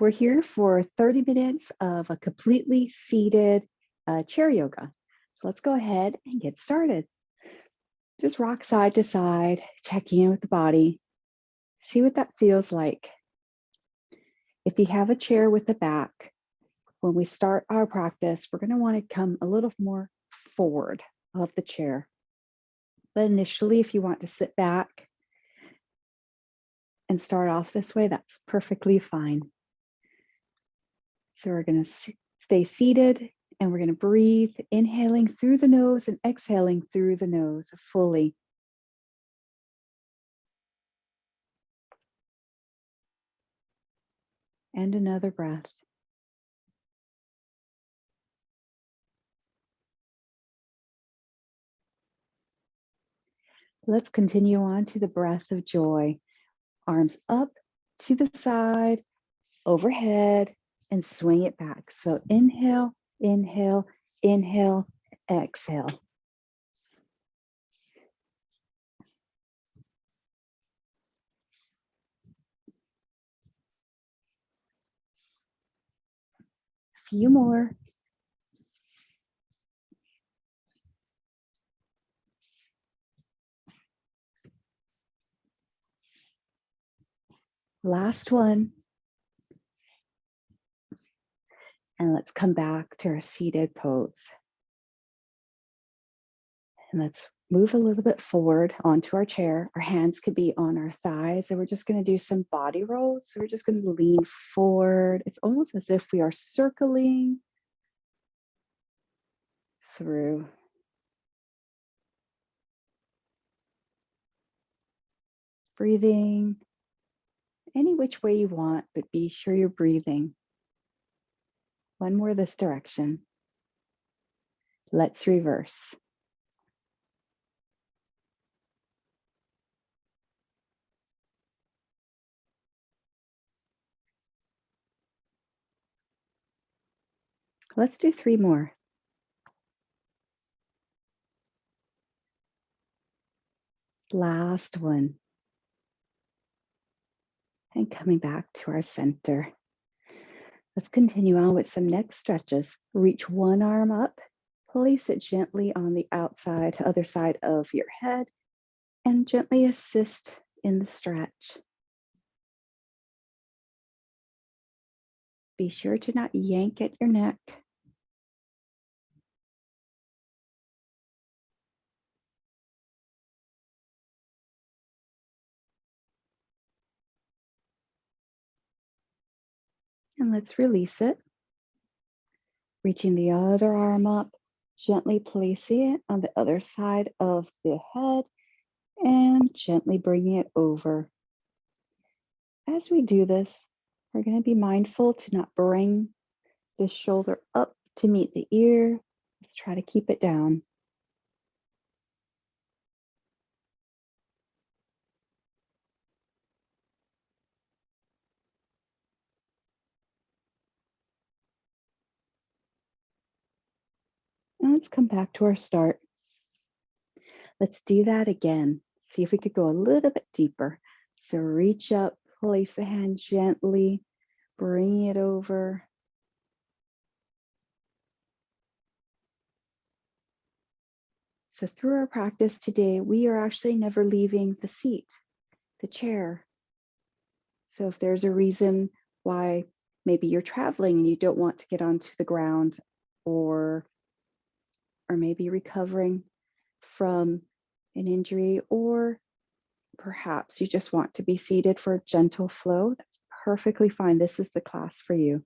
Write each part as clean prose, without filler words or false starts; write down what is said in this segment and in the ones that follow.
We're here for 30 minutes of a completely seated chair yoga. So let's go ahead and get started. Just rock side to side, checking in with the body. See what that feels like. If you have a chair with a back, when we start our practice, we're going to want to come a little more forward of the chair. But initially, if you want to sit back and start off this way, that's perfectly fine. So we're going to stay seated and we're going to breathe, inhaling through the nose and exhaling through the nose fully. And another breath. Let's continue on to the breath of joy. Arms up to the side, overhead, and swing it back. So inhale, inhale, inhale, exhale. A few more. Last one. And let's come back to our seated pose. And let's move a little bit forward onto our chair. Our hands could be on our thighs, and we're just going to do some body rolls. So we're just going to lean forward. It's almost as if we are circling through. Breathing any which way you want, but be sure you're breathing. One more this direction. Let's reverse. Let's do 3 more. Last one. And coming back to our center. Let's continue on with some neck stretches. Reach one arm up, place it gently on the other side of your head, and gently assist in the stretch. Be sure to not yank at your neck. And let's release it. Reaching the other arm up, gently placing it on the other side of the head and gently bringing it over. As we do this, we're going to be mindful to not bring the shoulder up to meet the ear. Let's try to keep it down. And let's come back to our start. Let's do that again. See if we could go a little bit deeper. So reach up, place the hand gently, bring it over. So through our practice today, we are actually never leaving the seat, the chair. So if there's a reason why maybe you're traveling and you don't want to get onto the ground, or maybe recovering from an injury, or perhaps you just want to be seated for a gentle flow, that's perfectly fine. This is the class for you.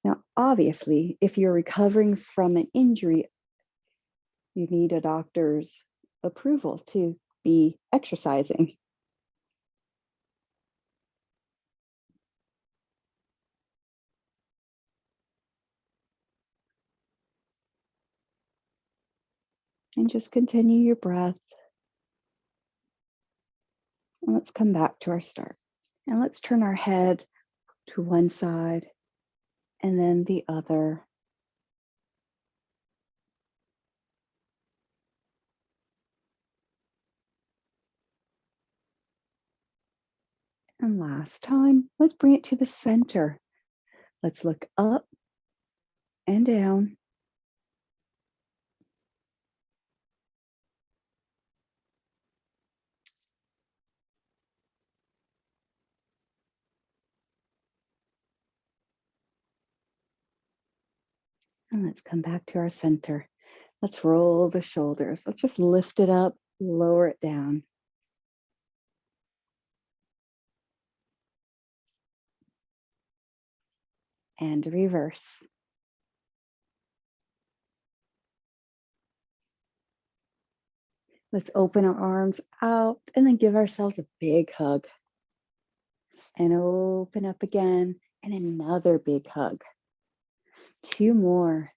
Now, obviously, if you're recovering from an injury, you need a doctor's approval to be exercising. And just continue your breath. And let's come back to our start. And let's turn our head to one side and then the other. And last time, let's bring it to the center. Let's look up and down. And let's come back to our center. Let's roll the shoulders. Let's just lift it up, lower it down. And reverse. Let's open our arms out and then give ourselves a big hug. And open up again and another big hug. 2 more.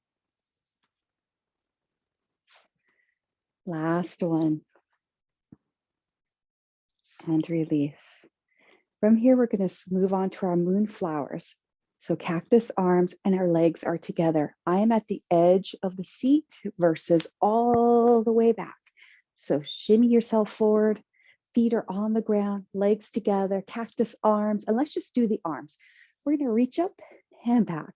Last one. And release. From here, we're going to move on to our moonflowers. So cactus arms and our legs are together. I am at the edge of the seat versus all the way back. So shimmy yourself forward. Feet are on the ground, legs together, cactus arms. And let's just do the arms. We're going to reach up and back.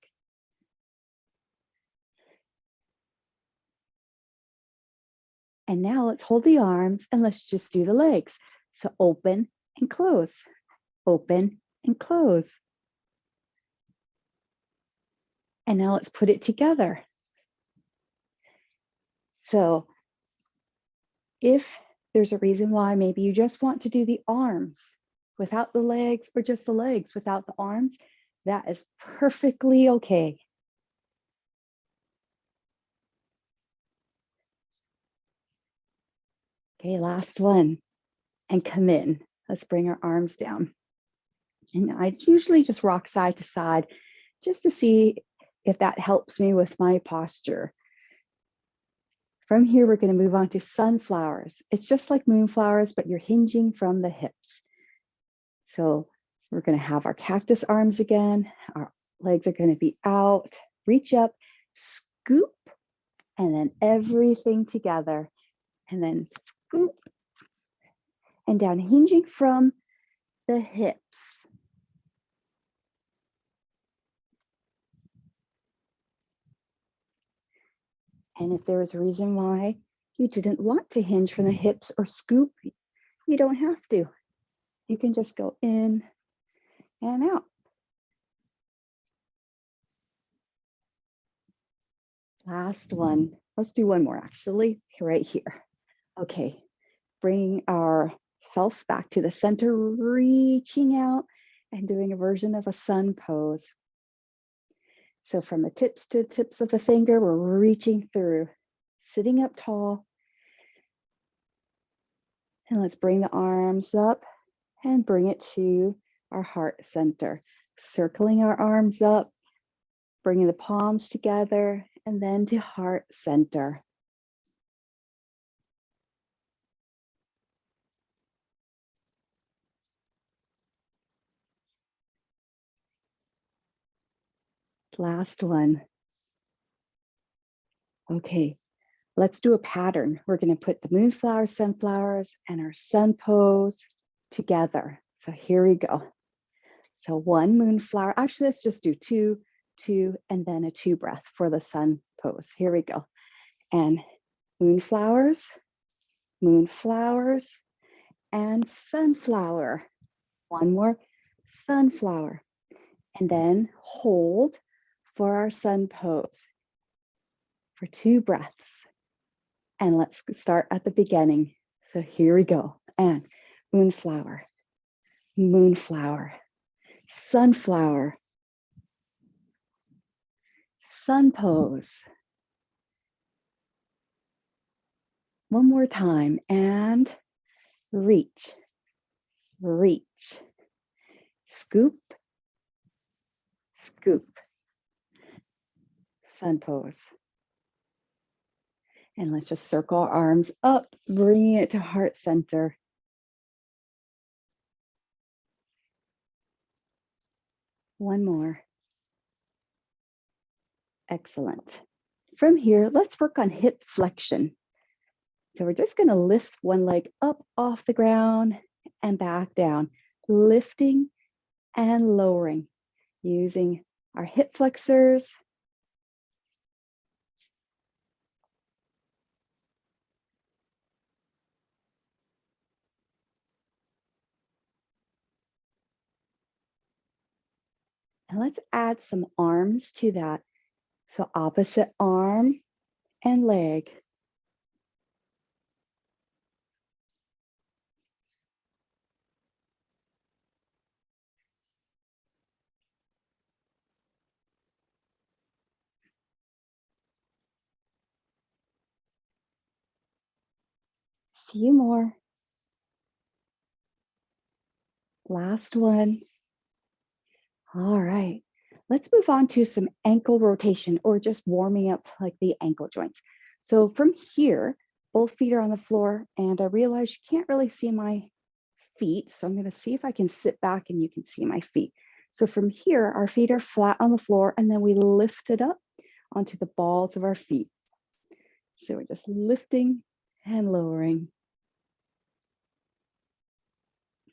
And now let's hold the arms and let's just do the legs. So open and close, open and close. And now let's put it together. So if there's a reason why maybe you just want to do the arms without the legs or just the legs without the arms, that is perfectly okay. Okay, last one. And come in. Let's bring our arms down. And I usually just rock side to side just to see if that helps me with my posture. From here, we're going to move on to sunflowers. It's just like moonflowers, but you're hinging from the hips. So we're going to have our cactus arms again. Our legs are going to be out. Reach up, scoop, and then everything together. And then scoop and down, hinging from the hips. And if there was a reason why you didn't want to hinge from the hips or scoop, you don't have to. You can just go in and out. Last one. Let's do one more actually, right here. Okay, bring our self back to the center, reaching out and doing a version of a sun pose. So from the tips to the tips of the finger, we're reaching through, sitting up tall. And let's bring the arms up and bring it to our heart center, circling our arms up, bringing the palms together, and then to heart center. Last one. Okay, let's do a pattern. We're going to put the moonflowers, sunflowers, and our sun pose together. So here we go. So 1 moonflower. Actually, let's just do 2, 2, and then a 2 breath for the sun pose. Here we go. And moonflowers, moonflowers, and sunflower. 1 more sunflower. And then hold for our sun pose for 2 breaths. And let's start at the beginning. So here we go. And moonflower, moonflower, sunflower, sun pose. 1 more time. And reach, reach, scoop, scoop, sun pose. And let's just circle our arms up, bringing it to heart center. One more. Excellent. From here, let's work on hip flexion. So we're just going to lift one leg up off the ground and back down, lifting and lowering using our hip flexors. And let's add some arms to that. So opposite arm and leg. Few more. Last one. All right. Let's move on to some ankle rotation or just warming up like the ankle joints. So from here, both feet are on the floor, and I realize you can't really see my feet. So I'm going to see if I can sit back and you can see my feet. So from here, our feet are flat on the floor, and then we lift it up onto the balls of our feet. So we're just lifting and lowering.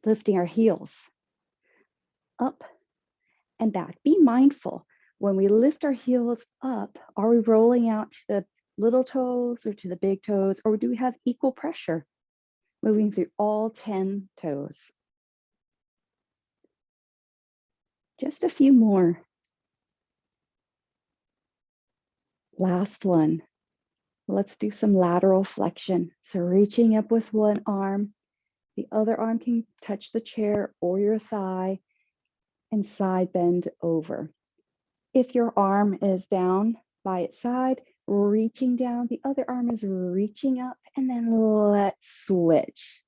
Lifting our heels up and back. Be mindful when we lift our heels up, are we rolling out to the little toes or to the big toes, or do we have equal pressure moving through all 10 toes? Just a few more. Last one. Let's do some lateral flexion. So reaching up with one arm, the other arm can touch the chair or your thigh, and side bend over. If your arm is down by its side, reaching down, the other arm is reaching up, and then let's switch.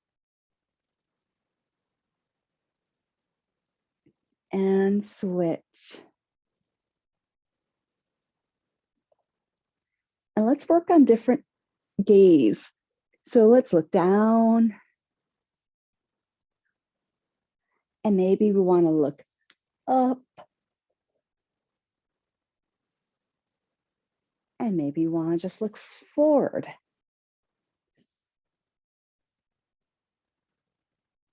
And switch. And let's work on different gaze. So let's look down. And maybe we want to look up. And maybe you want to just look forward.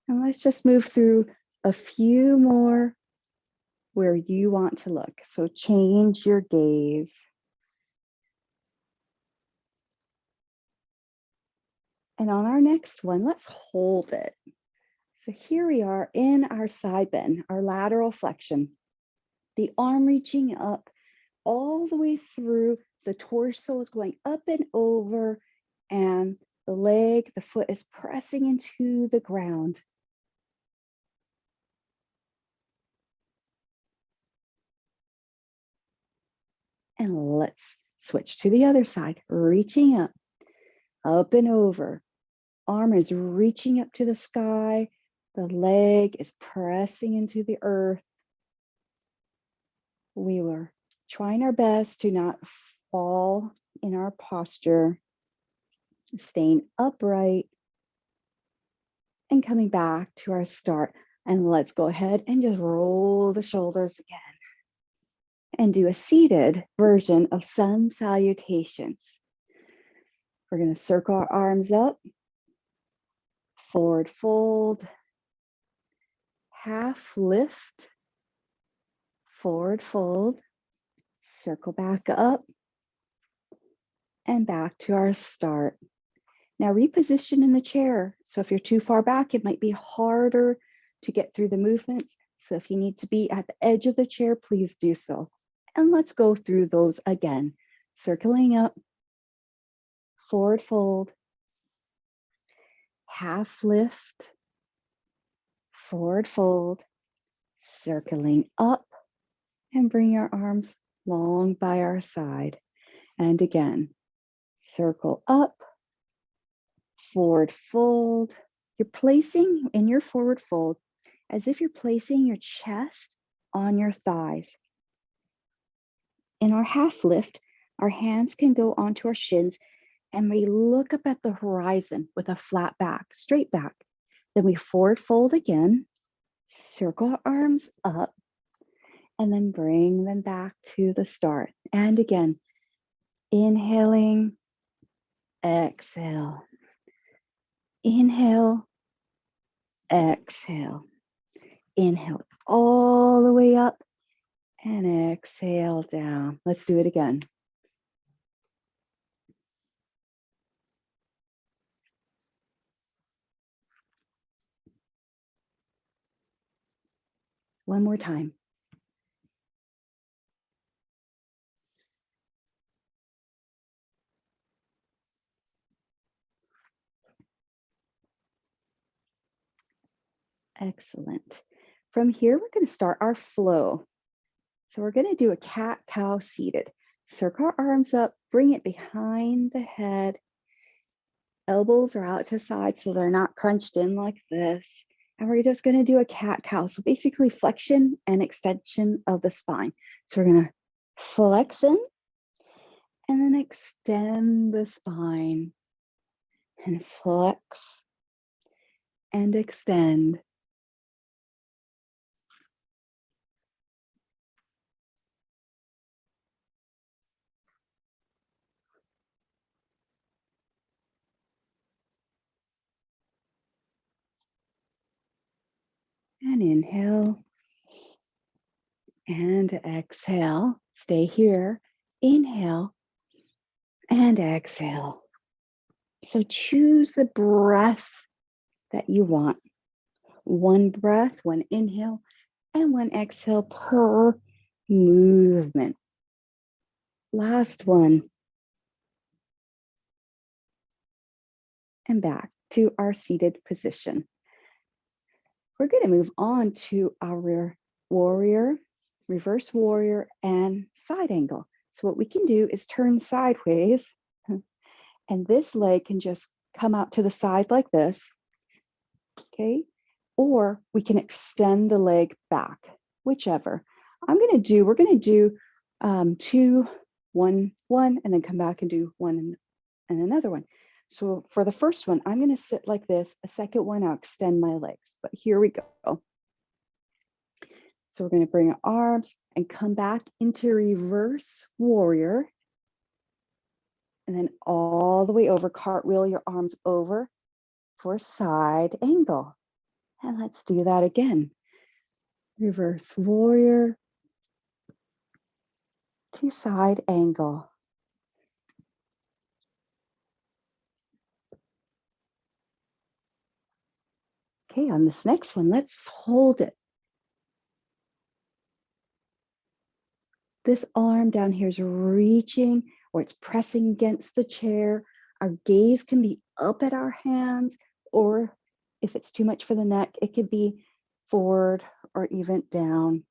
And let's just move through a few more where you want to look. So change your gaze. And on our next one, let's hold it. So here we are in our side bend, our lateral flexion. The arm reaching up all the way through, the torso is going up and over, and the leg, the foot is pressing into the ground. And let's switch to the other side, reaching up and over. Arm is reaching up to the sky. The leg is pressing into the earth. We were trying our best to not fall in our posture, staying upright and coming back to our start. And let's go ahead and just roll the shoulders again and do a seated version of sun salutations. We're going to circle our arms up, forward fold, half lift, forward fold, circle back up, and back to our start. Now reposition in the chair. So if you're too far back, it might be harder to get through the movements. So if you need to be at the edge of the chair, please do so. And let's go through those again. Circling up, forward fold, half lift, forward fold, circling up, and bring our arms long by our side. And again, circle up, forward fold. You're placing in your forward fold as if you're placing your chest on your thighs. In our half lift, our hands can go onto our shins, and we look up at the horizon with a flat back, straight back. Then we forward fold again, circle our arms up, and then bring them back to the start. And again, inhaling, exhale. Inhale, exhale. Inhale all the way up, And exhale down. Let's do it again. One more time. Excellent. From here, we're going to start our flow. So we're going to do a cat-cow seated. Circle our arms up, bring it behind the head. Elbows are out to side so they're not crunched in like this. And we're just going to do a cat-cow. So basically flexion and extension of the spine. So we're going to flex in and then extend the spine and flex and extend. And inhale and exhale. Stay here. Inhale and exhale. So choose the breath that you want. One breath, one inhale, and one exhale per movement. Last one. And back to our seated position. We're going to move on to our warrior, reverse warrior, and side angle. So what we can do is turn sideways, and this leg can just come out to the side like this, okay? Or we can extend the leg back, whichever. We're going to do 2, 1, 1, and then come back and do 1 and another one. So for the first one, I'm going to sit like this. A second one, I'll extend my legs. But here we go. So we're going to bring our arms and come back into reverse warrior. And then all the way over, cartwheel your arms over for side angle. And let's do that again. Reverse warrior to side angle. Okay, on this next one, let's hold it. This arm down here is reaching, or it's pressing against the chair. Our gaze can be up at our hands, or if it's too much for the neck, it could be forward or even down.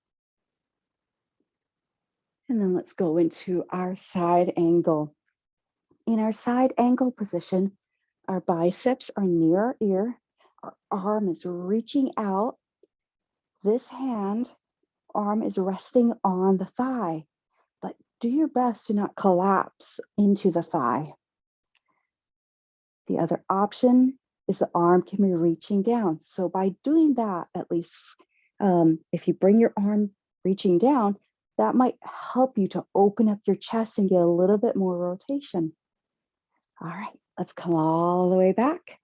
And then let's go into our side angle. In our side angle position, our biceps are near our ear. Our arm is reaching out. This arm is resting on the thigh, but do your best to not collapse into the thigh. The other option is the arm can be reaching down. So by doing that, at least if you bring your arm reaching down, that might help you to open up your chest and get a little bit more rotation. All right, let's come all the way back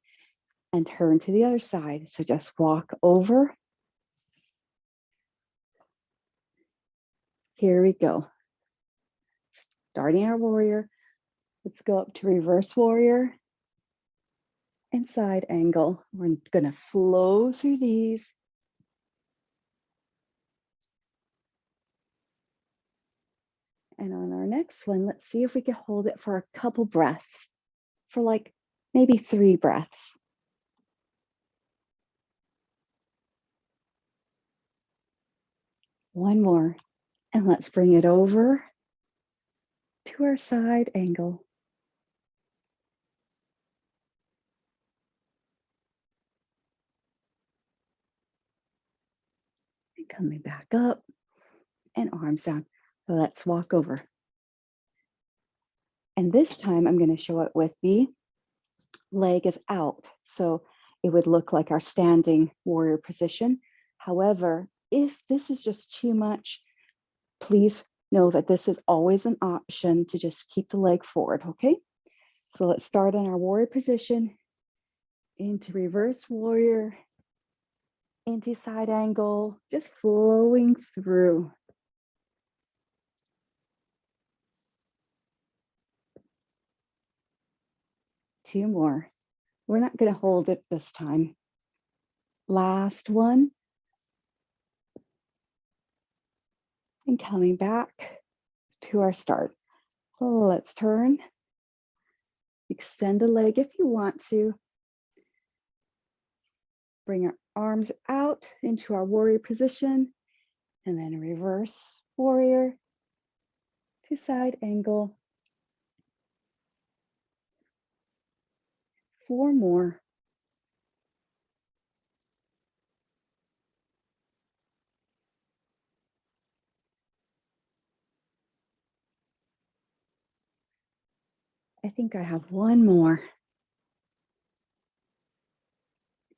and turn to the other side. So just walk over. Here we go. Starting our warrior. Let's go up to reverse warrior and side angle. We're going to flow through these. And on our next one, let's see if we can hold it for a couple breaths, for like maybe 3 breaths. One more, and let's bring it over to our side angle. And coming back up and arms down. Let's walk over. And this time I'm going to show it with the leg is out. So it would look like our standing warrior position. However, if this is just too much, please know that this is always an option to just keep the leg forward, okay? So let's start in our warrior position, into reverse warrior, into side angle, just flowing through. 2 more. We're not going to hold it this time. Last one. And coming back to our start. Let's turn. Extend the leg if you want to. Bring our arms out into our warrior position. And then reverse warrior to side angle. 4 more. I think I have 1 more.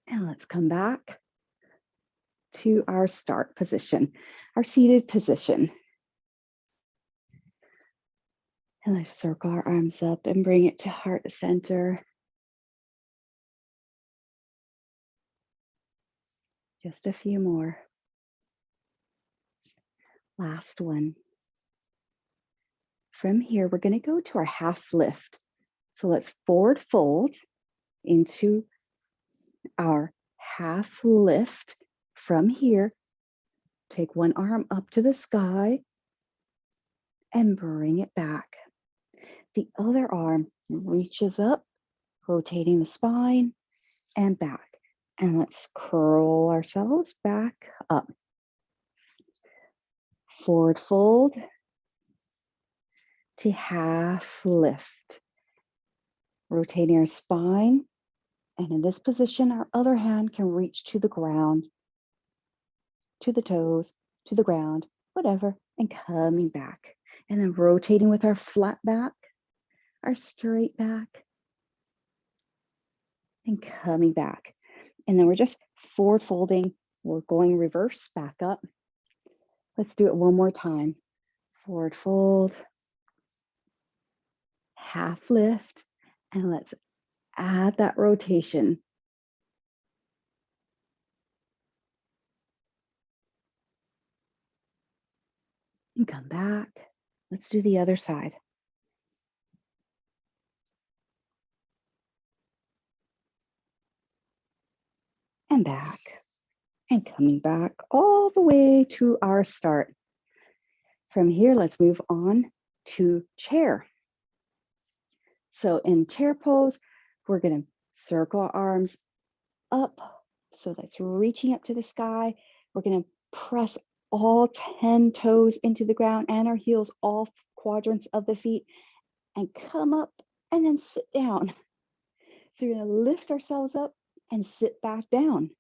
And let's come back to our start position, our seated position. And let's circle our arms up and bring it to heart center. Just a few more. Last one. From here, we're going to go to our half lift. So let's forward fold into our half lift. From here, take one arm up to the sky and bring it back. The other arm reaches up, rotating the spine and back. And let's curl ourselves back up. Forward fold to half lift. Rotating our spine. And in this position, our other hand can reach to the ground, to the toes, to the ground, whatever, and coming back. And then rotating with our flat back, our straight back, and coming back. And then we're just forward folding. We're going reverse back up. Let's do it one more time. Forward fold, half lift, and let's add that rotation. And come back. Let's do the other side. And back. And coming back all the way to our start. From here, let's move on to chair. So in chair pose, we're going to circle our arms up. So that's reaching up to the sky. We're going to press all 10 toes into the ground and our heels, all quadrants of the feet, and come up and then sit down. So we're going to lift ourselves up and sit back down.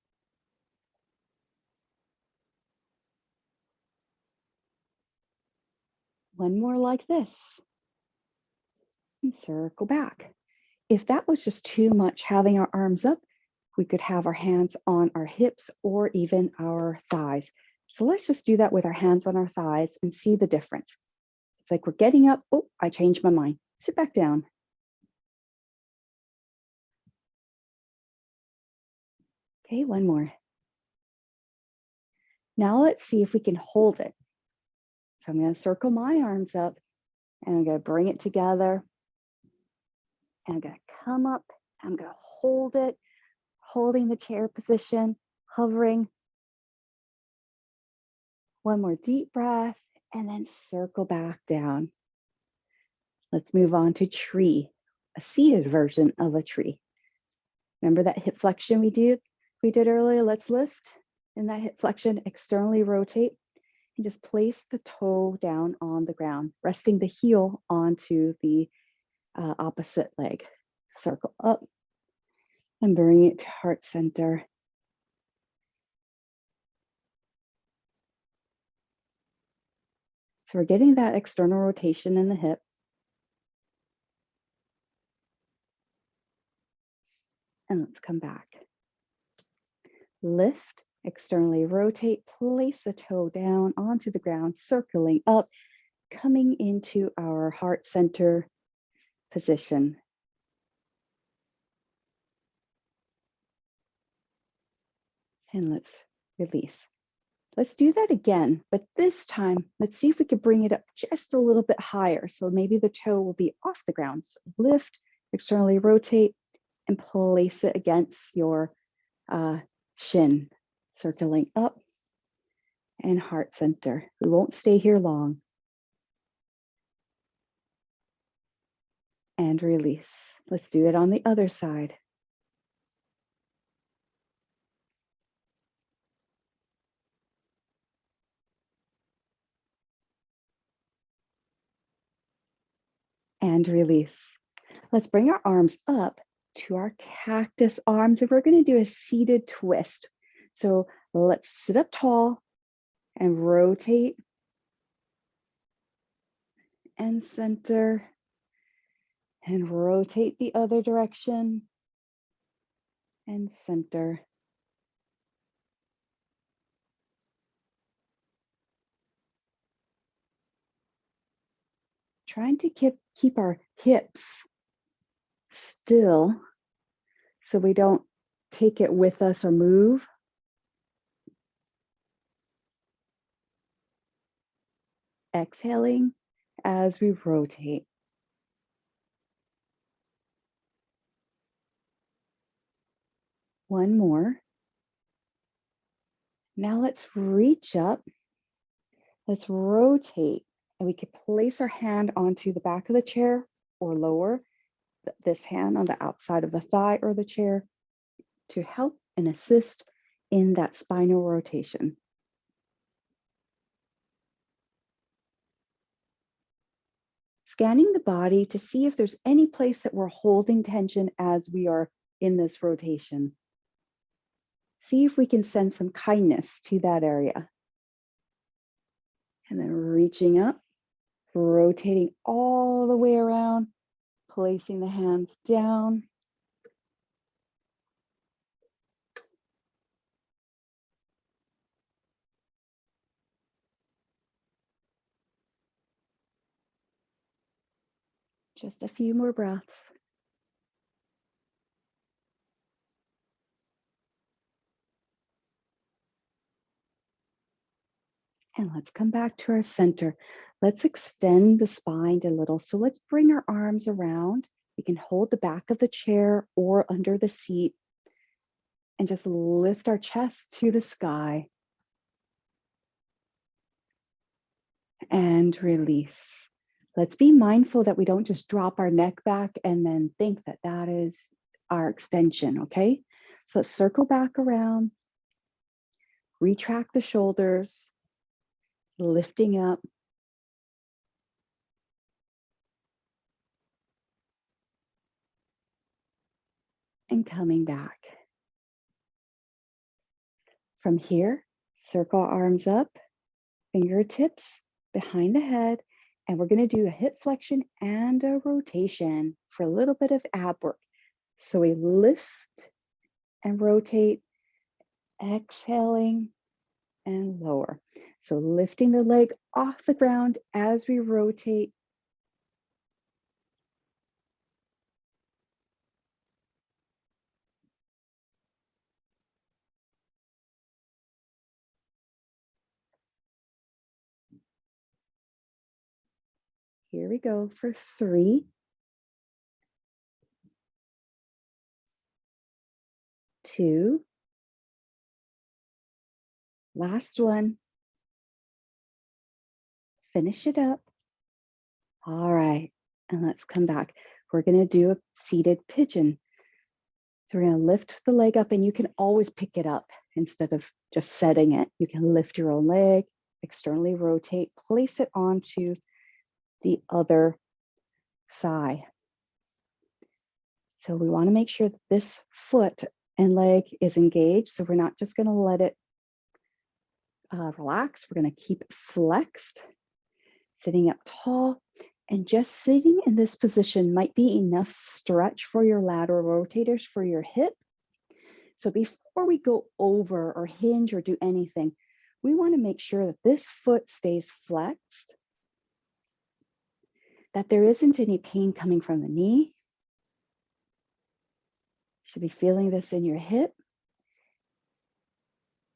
One more like this. And circle back. If that was just too much having our arms up, we could have our hands on our hips or even our thighs. So let's just do that with our hands on our thighs and see the difference. It's like we're getting up. Oh, I changed my mind. Sit back down. Okay, one more. Now let's see if we can hold it. So I'm going to circle my arms up and I'm going to bring it together. And I'm going to come up. I'm going to hold it, holding the chair position, hovering. One more deep breath and then circle back down. Let's move on to tree, a seated version of a tree. Remember that hip flexion we did earlier? Let's lift in that hip flexion, externally rotate, and just place the toe down on the ground, resting the heel onto the opposite leg. Circle up and bring it to heart center. So we're getting that external rotation in the hip. And let's come back. Lift, externally rotate, place the toe down onto the ground, circling up, coming into our heart center position. And let's release. Let's do that again, but this time, let's see if we could bring it up just a little bit higher. So maybe the toe will be off the ground. So lift, externally rotate, and place it against your shin, circling up and heart center. We won't stay here long. And release. Let's do it on the other side. And release. Let's bring our arms up to our cactus arms, and we're going to do a seated twist. So let's sit up tall and rotate and center and rotate the other direction and center. Trying to keep our hips still so we don't take it with us or move. Exhaling as we rotate. One more. Now let's reach up. Let's rotate, and we could place our hand onto the back of the chair or lower this hand on the outside of the thigh or the chair to help and assist in that spinal rotation. Scanning the body to see if there's any place that we're holding tension as we are in this rotation. See if we can send some kindness to that area. And then reaching up, rotating all the way around, placing the hands down. Just a few more breaths. And let's come back to our center. Let's extend the spine a little. So let's bring our arms around. We can hold the back of the chair or under the seat and just lift our chest to the sky. And release. Let's be mindful that we don't just drop our neck back and then think that that is our extension, okay? So let's circle back around, retract the shoulders, lifting up. And coming back. From here, circle arms up, fingertips behind the head, and we're going to do a hip flexion and a rotation for a little bit of ab work. So we lift and rotate, exhaling and lower. So lifting the leg off the ground as we rotate. Here we go for 3, 2, last one. Finish it up. All right, and let's come back. We're going to do a seated pigeon. So we're going to lift the leg up, and you can always pick it up instead of just setting it. You can lift your own leg, externally rotate, place it onto the other side. So we want to make sure that this foot and leg is engaged. So we're not just going to let it relax. We're going to keep it flexed, sitting up tall. And just sitting in this position might be enough stretch for your lateral rotators for your hip. So before we go over or hinge or do anything, we want to make sure that this foot stays flexed, that there isn't any pain coming from the knee. You should be feeling this in your hip.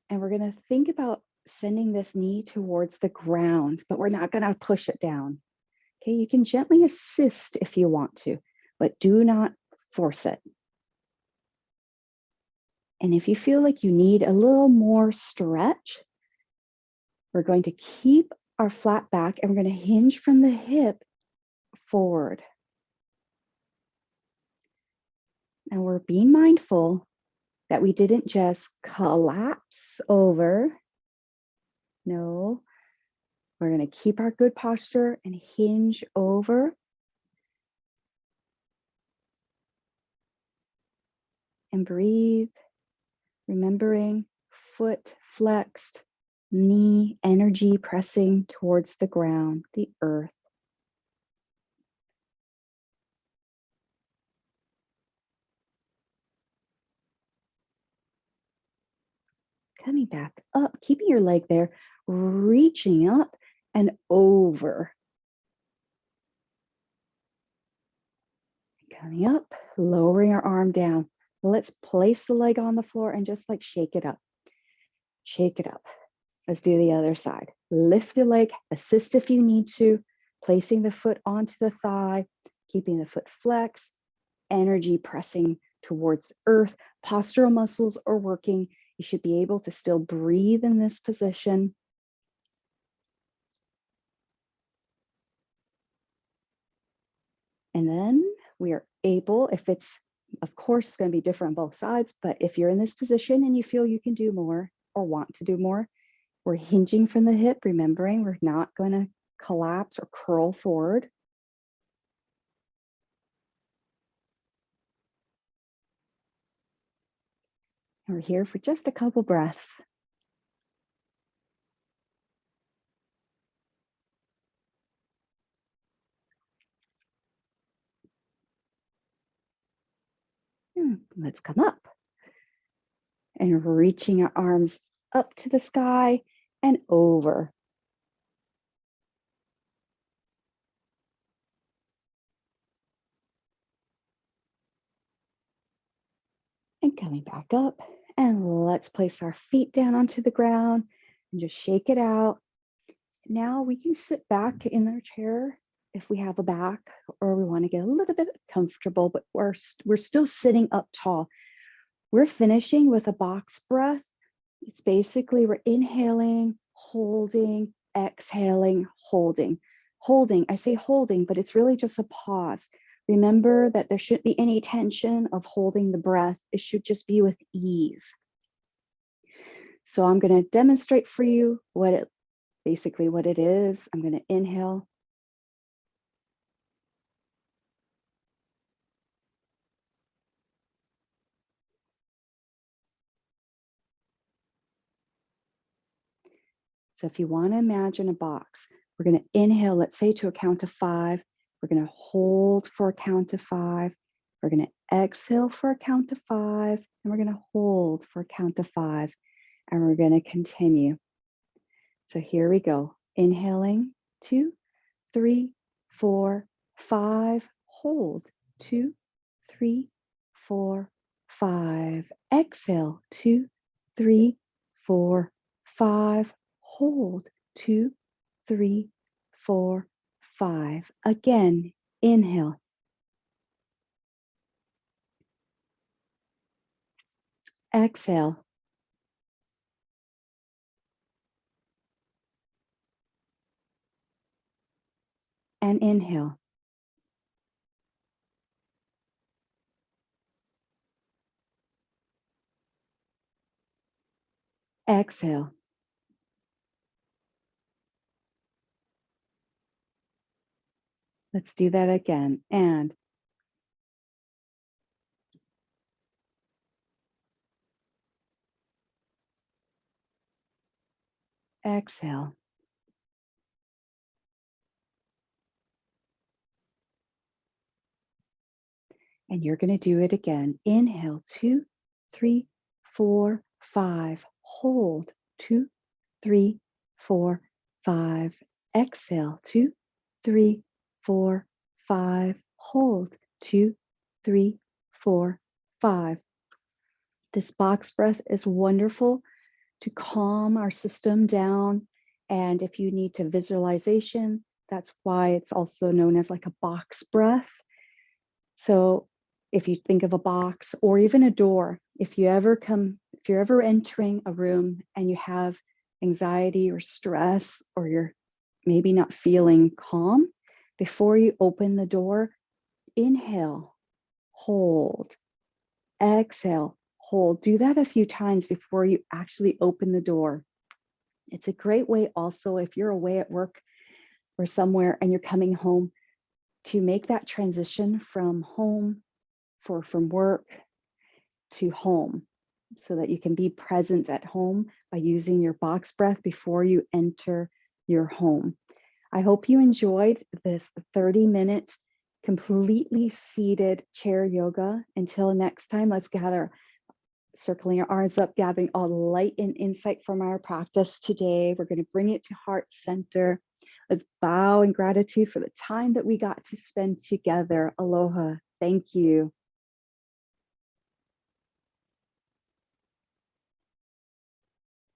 And we're going to think about sending this knee towards the ground, but we're not going to push it down. Okay, you can gently assist if you want to, but do not force it. And if you feel like you need a little more stretch, we're going to keep our flat back and we're going to hinge from the hip forward. And we're being mindful that we didn't just collapse over. No, we're going to keep our good posture and hinge over. And breathe, remembering foot flexed, knee energy pressing towards the ground, the earth. Coming back up, keeping your leg there, reaching up and over. Coming up, lowering our arm down. Let's place the leg on the floor and just like shake it up. Shake it up. Let's do the other side. Lift the leg, assist if you need to, placing the foot onto the thigh, keeping the foot flexed, energy pressing towards earth. Postural muscles are working. You should be able to still breathe in this position. And then we are able, if it's, of course, it's going to be different on both sides, but if you're in this position and you feel you can do more or want to do more, we're hinging from the hip, remembering we're not going to collapse or curl forward. And we're here for just a couple breaths. Let's come up. And reaching our arms up to the sky and over. And coming back up. And let's place our feet down onto the ground and just shake it out. Now we can sit back in our chair if we have a back or we want to get a little bit comfortable, but we're still sitting up tall. We're finishing with a box breath. It's basically we're inhaling, holding, exhaling, holding. Holding, I say holding, but it's really just a pause. Remember that there shouldn't be any tension of holding the breath. It should just be with ease. So I'm going to demonstrate for you basically what it is. I'm going to inhale. So if you want to imagine a box, we're going to inhale, let's say to a count of 5. We're going to hold for a count of 5. We're going to exhale for a count of 5. And we're going to hold for a count of 5. And we're going to continue. So here we go. Inhaling, 2, 3, 4, 5. Hold, 2, 3, 4, 5. Exhale, 2, 3, 4, 5. Hold, 2, 3, 4, 5. Again, inhale. Exhale. And inhale. Exhale. Let's do that again. And exhale. And you're going to do it again. Inhale, 2, 3, 4, 5. Hold, 2, 3, 4, 5. Exhale, 2, 3, 4, 5. Hold, 2, 3, 4, 5. This box breath is wonderful to calm our system down. And if you need to visualization, that's why it's also known as like a box breath. So If you think of a box or even a door, if you're ever entering a room and you have anxiety or stress, or you're maybe not feeling calm, before you open the door, inhale, hold, exhale, hold. Do that a few times before you actually open the door. It's a great way also, if you're away at work or somewhere and you're coming home, to make that transition from work to home, so that you can be present at home by using your box breath before you enter your home. I hope you enjoyed this 30-minute completely seated chair yoga. Until next time, let's gather, circling our arms up, gathering all the light and insight from our practice today. We're going to bring it to heart center. Let's bow in gratitude for the time that we got to spend together. Aloha. Thank you.